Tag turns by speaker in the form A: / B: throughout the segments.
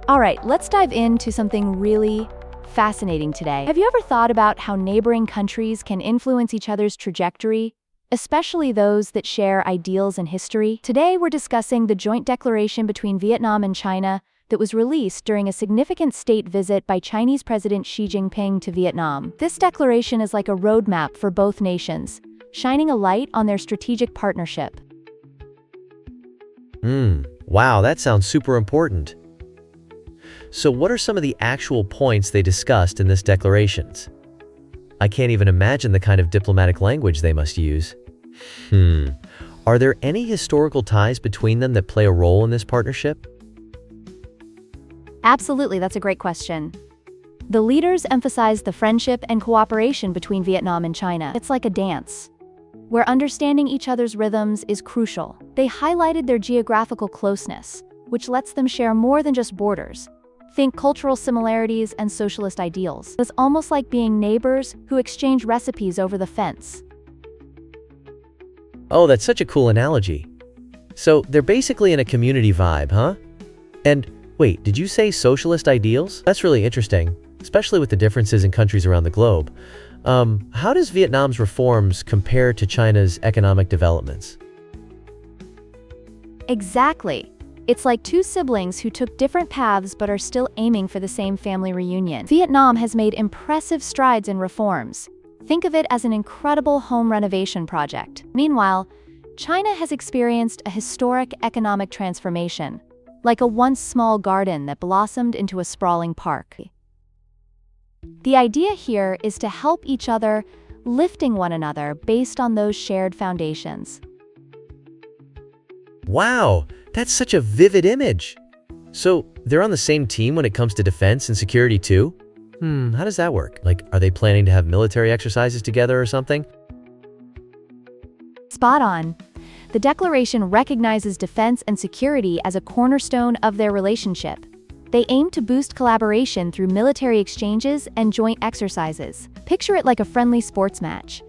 A: All right, let's dive into something really fascinating today. Have you ever thought about how neighboring countries can influence each other's trajectory, especially those that share ideals and history? Today, we're discussing the joint declaration between Vietnam and China that was released during a significant state visit by Chinese President Xi Jinping to Vietnam. This declaration is like a roadmap for both nations, shining a light on their strategic partnership.
B: Wow, that sounds super important. So what are some of the actual points they discussed in this declarations? I can't even imagine the kind of diplomatic language they must use. Are there any historical ties between them that play a role in this partnership?
A: Absolutely, that's a great question. The leaders emphasized the friendship and cooperation between Vietnam and China. It's like a dance, where understanding each other's rhythms is crucial. They highlighted their geographical closeness, which lets them share more than just borders. Think cultural similarities and socialist ideals. It's almost like being neighbors who exchange recipes over the fence.
B: Oh, that's such a cool analogy. So they're basically in a community vibe, huh? And wait, did you say socialist ideals? That's really interesting, especially with the differences in countries around the globe. How does Vietnam's reforms compare to China's economic developments?
A: Exactly. It's like two siblings who took different paths but are still aiming for the same family reunion. Vietnam has made impressive strides in reforms. Think of it as an incredible home renovation project. Meanwhile, China has experienced a historic economic transformation, like a once small garden that blossomed into a sprawling park. The idea here is to help each other, lifting one another based on those shared foundations.
B: Wow, that's such a vivid image. So they're on the same team when it comes to defense and security too? How does that work? Like, are they planning to have military exercises together or something?
A: Spot on. The declaration recognizes defense and security as a cornerstone of their relationship. They aim to boost collaboration through military exchanges and joint exercises. Picture it like a friendly sports match.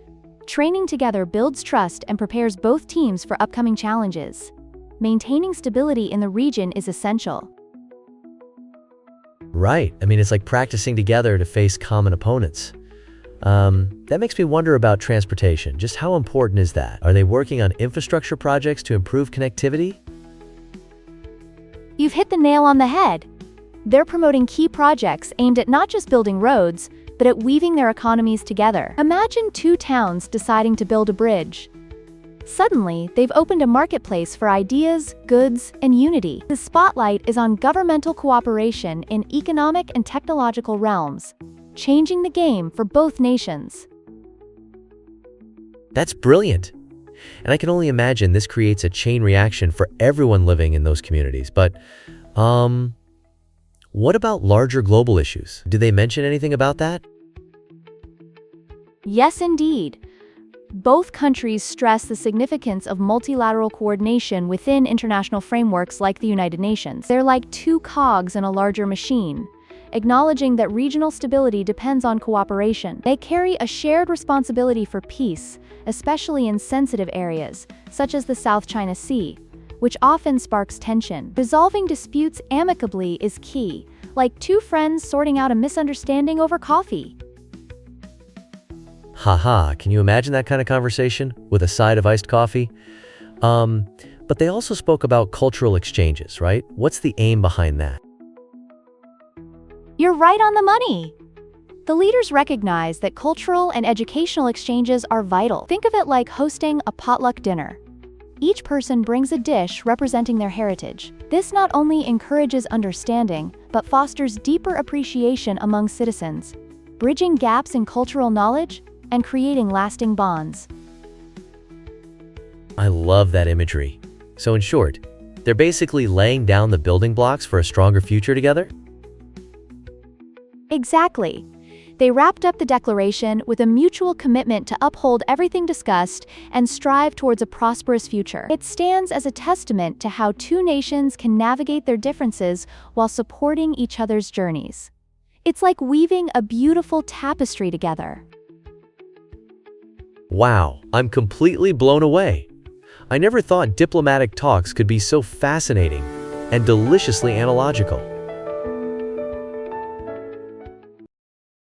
A: Training together builds trust and prepares both teams for upcoming challenges. Maintaining stability in the region is essential.
B: Right. I mean, it's like practicing together to face common opponents. That makes me wonder about transportation. Just how important is that? Are they working on infrastructure projects to improve connectivity?
A: You've hit the nail on the head. They're promoting key projects aimed at not just building roads, but at weaving their economies together. Imagine two towns deciding to build a bridge. Suddenly, they've opened a marketplace for ideas, goods, and unity. The spotlight is on governmental cooperation in economic and technological realms, changing the game for both nations.
B: That's brilliant. And I can only imagine this creates a chain reaction for everyone living in those communities. But, what about larger global issues? Do they mention anything about that?
A: Yes, indeed. Both countries stress the significance of multilateral coordination within international frameworks like the United Nations. They're like two cogs in a larger machine, acknowledging that regional stability depends on cooperation. They carry a shared responsibility for peace, especially in sensitive areas, such as the South China Sea, which often sparks tension. Resolving disputes amicably is key, like two friends sorting out a misunderstanding over coffee.
B: Haha, can you imagine that kind of conversation with a side of iced coffee? But they also spoke about cultural exchanges, right? What's the aim behind that?
A: You're right on the money. The leaders recognize that cultural and educational exchanges are vital. Think of it like hosting a potluck dinner. Each person brings a dish representing their heritage. This not only encourages understanding, but fosters deeper appreciation among citizens, bridging gaps in cultural knowledge and creating lasting bonds.
B: I love that imagery. So in short, they're basically laying down the building blocks for a stronger future together?
A: Exactly. They wrapped up the declaration with a mutual commitment to uphold everything discussed and strive towards a prosperous future. It stands as a testament to how two nations can navigate their differences while supporting each other's journeys. It's like weaving a beautiful tapestry together.
B: Wow, I'm completely blown away. I never thought diplomatic talks could be so fascinating and deliciously analogical.